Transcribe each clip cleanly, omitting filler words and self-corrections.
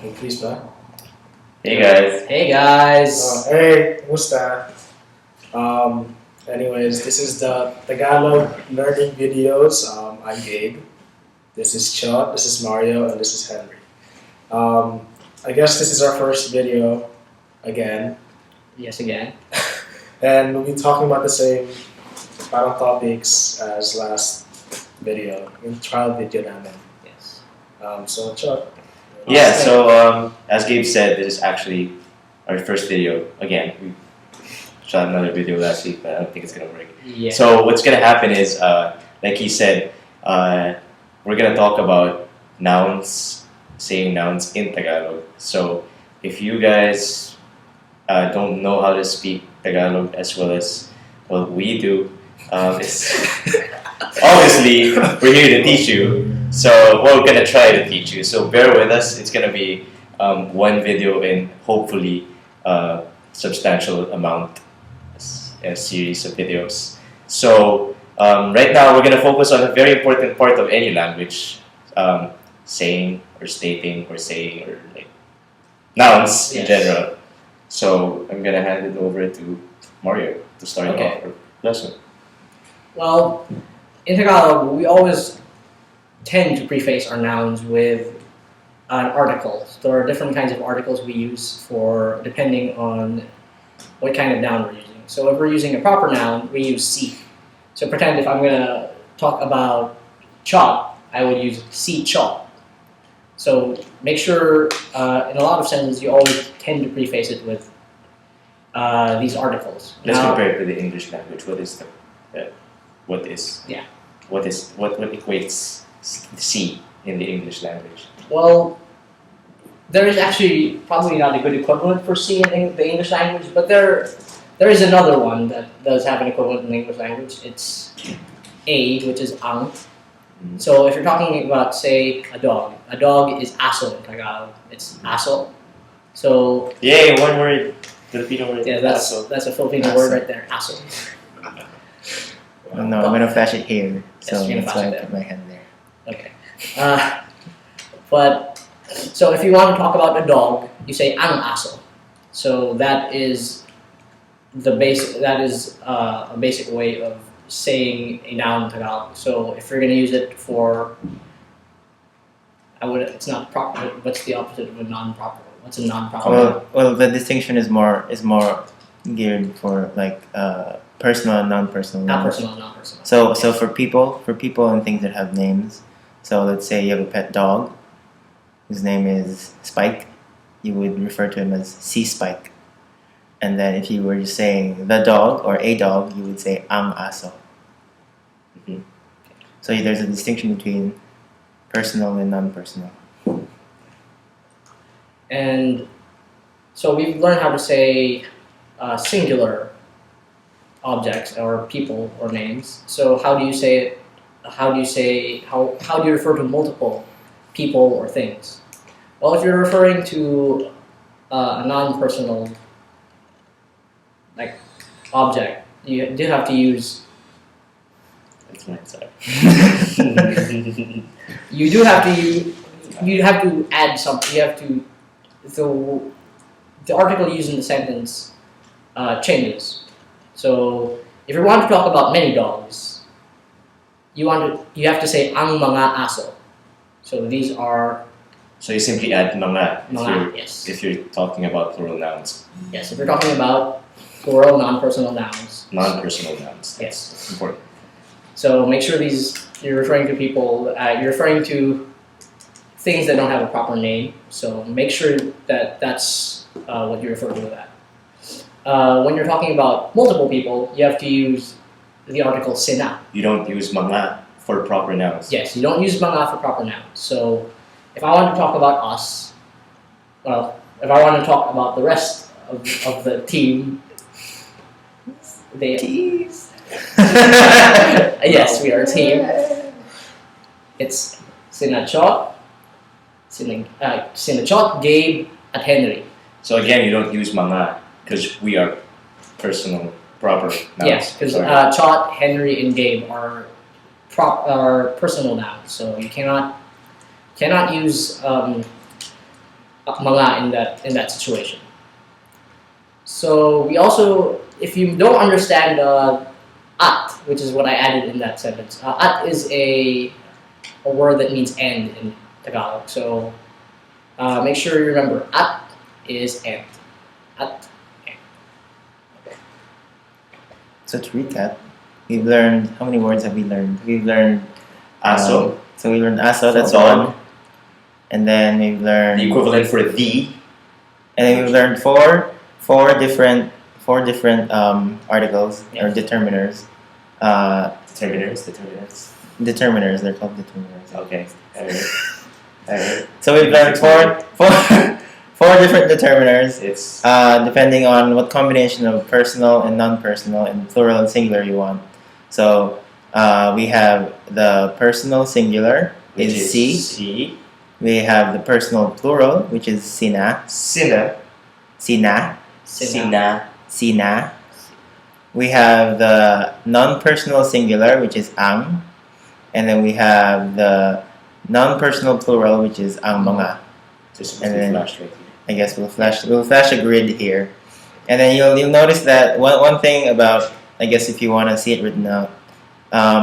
Increase ba? Hey guys. Hey guys. Hey, kumusta? Anyways, this is the Tagalog learning videos. I'm Gabe. This is Chot, this is Mario, and this is Henry. I guess this is our first video again. Yes, again. And we'll be talking about the same parang topics as last video, yung trial video namin. Yes. So, Chot. Yeah, so as Gabe said, this is actually our first video. Again, we shot another video last week, but I don't think it's gonna work. Yeah. So what's gonna happen is, like he said, we're gonna talk about nouns, saying nouns in Tagalog. So if you guys don't know how to speak Tagalog as well as we do, it's obviously we're here to teach you. So we're gonna try to teach you. So bear with us. It's gonna be one video and hopefully substantial amount, a series of videos. So right now we're gonna focus on a very important part of any language, saying or stating or saying or like nouns in general. So I'm gonna hand it over to Mario to start off our lesson. Well, in Tagalog, we always tend to preface our nouns with an article. So there are different kinds of articles we use for depending on what kind of noun we're using. So if we're using a proper noun, we use si. So pretend if I'm going to talk about chop, I would use si chop. So make sure in a lot of sentences you always tend to preface it with these articles. Let's Now, compare it to the English language. What equates C in the English language? Well, there is actually probably not a good equivalent for C in the English language, but there is another one that does have an equivalent in the English language. It's A, which is ang. So if you're talking about, say, a dog is aso in Tagalog. It's aso. So Yay, one word. Filipino word. yeah, that's a Filipino word right there, aso. Oh, no, I'm gonna flash it here, so you're gonna that's flash why it I put my hand there. Okay. But so if you want to talk about a dog, you say ang aso. So that is the basic. That is a basic way of saying a noun in Tagalog. So if you're going to use it for, It's not proper. What's the opposite of a non-proper? What's a non-proper? Well, the distinction is more geared for like personal and non-personal. Not nouns. personal, non-personal. So for people and things that have names. So let's say you have a pet dog, whose name is Spike. You would refer to him as C Spike. And then if you were just saying the dog or a dog, you would say ang aso. Mhm. So there's a distinction between personal and non-personal. And so we've learned how to say singular objects or people or names. So how do you say it? How do you refer to multiple people or things? Well, if you're referring to a non-personal like object, you do have to use. That's my side. You do have to. You have to add something. You have to. The article used in the sentence changes. So if you want to talk about many dogs, you have to say ang mga aso. So these are So you simply add mga yes. if you're talking about plural nouns, Yes, if you're talking about plural non-personal nouns. non-personal nouns. Yes. That's important. So make sure you're referring to people, you're referring to things that don't have a proper name. So make sure that that's what you refer to with that. When you're talking about multiple people, you have to use the article sina. You don't use mga for proper nouns. Yes, you don't use mga for proper nouns. So if I want to talk about us, if I want to talk about the rest of the team, Tease. yes, we are a team. It's Sinachot, Gabe, at Henry. So again, you don't use mga because we are personal proper nouns. Yes, because Chot, Henry, and Gabe are personal nouns, so you cannot use mga in that situation. So we also, if you don't understand at, which is what I added in that sentence, at is a word that means end in Tagalog. So make sure you remember at is end. At. So to recap, we've learned, how many words have we learned? We've learned Aso, so we learned aso, that's For dog. one. And then we've learned, the equivalent for the. and then we've learned four different articles or Yes. determiners. Determiners. Determiners, they're called determiners. Okay. Alright. So we've learned four different determiners, It's depending on what combination of personal and non-personal and plural and singular you want. So we have the personal singular which is is si. si. We have the personal plural, which is sina, Sina. sina, Sina. sina. We have the non-personal singular, which is ang, and then we have the non-personal plural, which is ang mga. Just And then- flash right here. I guess we'll flash a grid here, and then you'll notice that one thing about, I guess if you want to see it written out,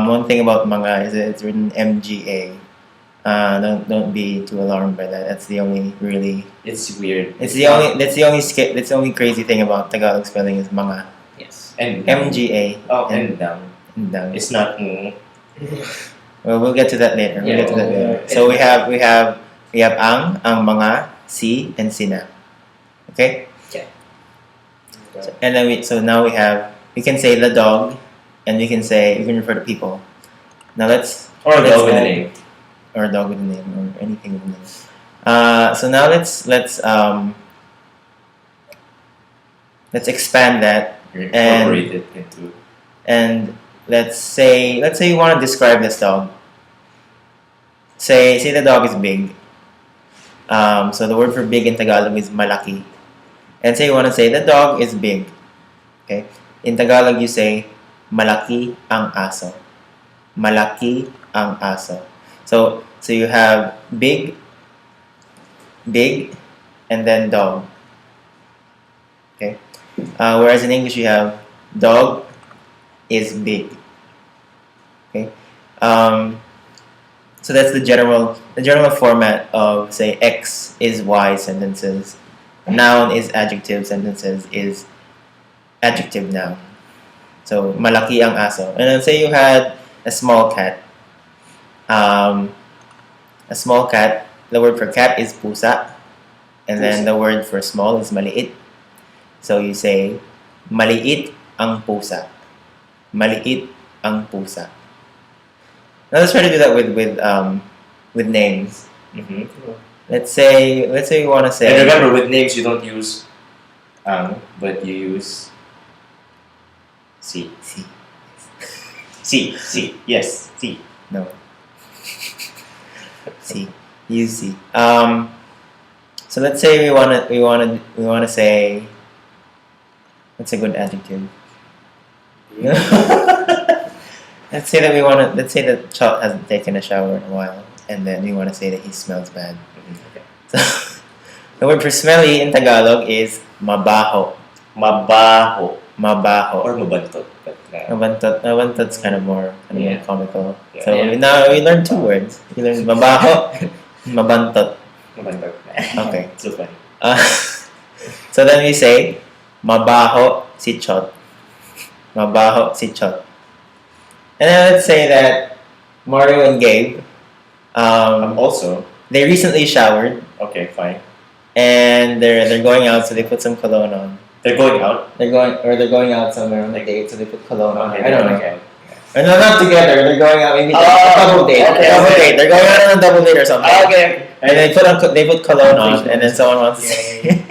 one thing about mga is that it's written MGA. Don't be too alarmed by that. That's the only really. It's weird. That's the only crazy thing about Tagalog spelling is mga. Yes. And MGA. Oh, and down. and down. It's not. Well, we'll get to that later. We'll Yeah, get to that well, later. So we have ang mga, si, and sina. Okay. Okay. And then now we can say the dog, and we can refer to people. Now Or a let's dog with a add- name. or a dog with a name or anything with a name. So now let's expand that, Incorporate it into. and let's say you want to describe this dog. Say the dog is big. So the word for big in Tagalog is malaki. And say you want to say the dog is big. Okay? In Tagalog you say malaki ang aso. Malaki ang aso. So you have big, and then dog. Okay? Whereas in English you have dog is big. Okay? So that's the general format of, say, X is Y sentences. Noun is adjective sentences is adjective noun. So malaki ang aso. And then say you had a small cat. A small cat, the word for cat is pusa. And then the word for small is maliit. So you say maliit ang pusa. Maliit ang pusa. Now let's try to do that with names. Mm-hmm. Let's say you want to say. And remember, with names you don't use but you use si. Si. Si. Yes, si. No. Si. Use si. So let's say we wanna say. What's a good adjective? Let's say that Chot hasn't taken a shower in a while, and then we want to say that he smells bad. Okay. So the word for smelly in Tagalog is mabaho. Mabaho. Mabaho. Or mabantot. But, Mabantot's kind of more Yeah. comical. Yeah. So Yeah. now we learned two words. We learned mabaho, mabantot. mabantot. Okay. So funny. So then we say mabaho si Chot. Mabaho si Chot. And then let's say that Mario and Gabe, Also, they recently showered okay, fine. and they're going out, so they put some cologne on. They're going out. They're going out somewhere on a date, so they put cologne on. Okay, I don't know. okay. Or no, not together. They're going out maybe Oh, a double date. okay, A double okay. date. They're going out on a double date or something. Okay. And they put cologne on, and then someone wants to say,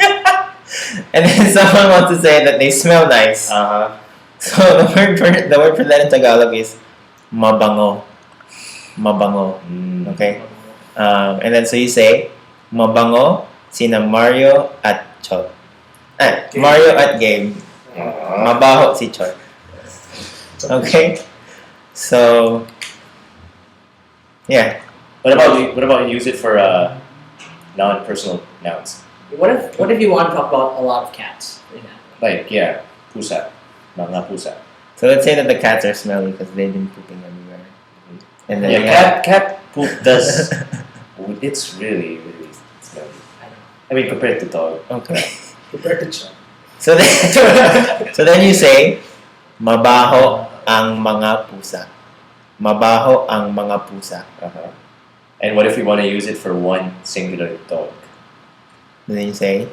and then someone wants to say that they smell nice. Uh-huh. So the word for that in Tagalog is mabango. Mabango. Okay. And then so you say mabango sina Mario at Chot. Mario at Gabe. Mabaho si Chot. Okay. So yeah. What about you use it for non-personal nouns. What if you want to talk about a lot of cats? For example? Like, yeah, pusa. Mga pusa. So let's say that the cats are smelly because they've been pooping everywhere. And then Yeah, we have- cat poop does. It's really, really smelly. I know. I mean, compared to dog. Okay. Compared to Chot. So then, so then you say, mabaho ang mga pusa. Mabaho ang mga pusa. Uh-huh. And what if we want to use it for one singular dog? And then you say,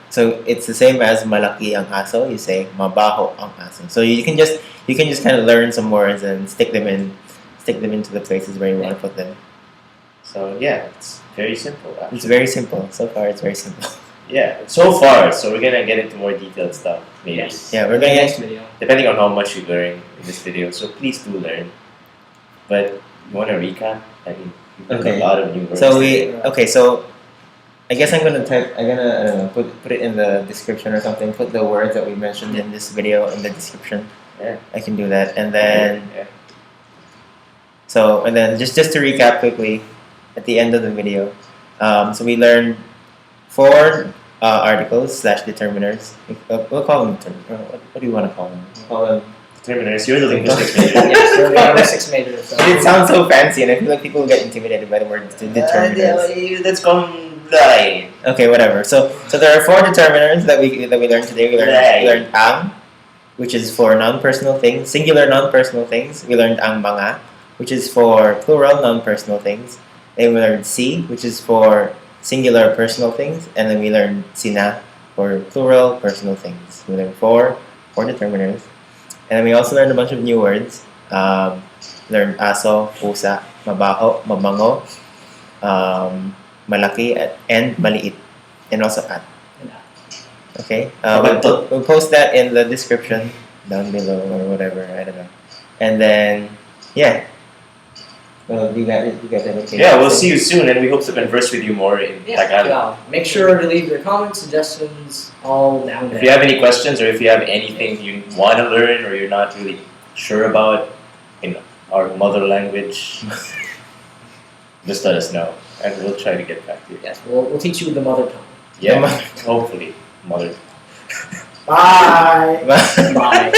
so it's the same as malaki ang aso. You say, mabaho ang aso. So you can just kind of learn some words and stick them into the places where you want to put them. So yeah, it's very simple. Actually. It's very simple. So far, it's very simple. Yeah, so far. So we're gonna get into more detailed stuff, maybe. Yes. Yeah, we're In the gonna next get video. Depending on how much you learn in this video. So please do learn. But you want to recap? I mean, you've learned Okay. a lot of new words. So today. so I guess I'm gonna put it in the description or something. Put the words that we mentioned in this video in the description. Yeah. I can do that, and then Yeah. and then just to recap quickly, at the end of the video, so we learned 4 articles / determiners. We'll call them what do you want to call them? We'll call them. Determiners. You're the linguistics major. Yes, so we have 6 majors. So. It sounds so fancy, and I feel like people get intimidated by the word determiners. Let's come line. Okay, whatever. So there are 4 determiners that we learned today. We learned ang, which is for non-personal things, singular non-personal things. We learned ang mga, which is for plural non-personal things. Then we learned si, which is for singular personal things, and then we learned sina for plural personal things. We learned 4 determiners, and then we also learned a bunch of new words. Learned aso, pusa, mabaho, mabango, malaki, and maliit, and also at. Okay, we'll post that in the description down below or whatever. I don't know. And then, yeah. Well, you guys have anything? Yeah, we'll see you soon, and we hope to converse with you more in Tagalog. Yeah. Make sure to leave your comments, suggestions, all down there. If you have any questions or if you have anything you want to learn or you're not really sure about in our mother language, just let us know, and we'll try to get back to you. Yes, we'll teach you the mother tongue. Yeah, hopefully, mother. Bye. Bye.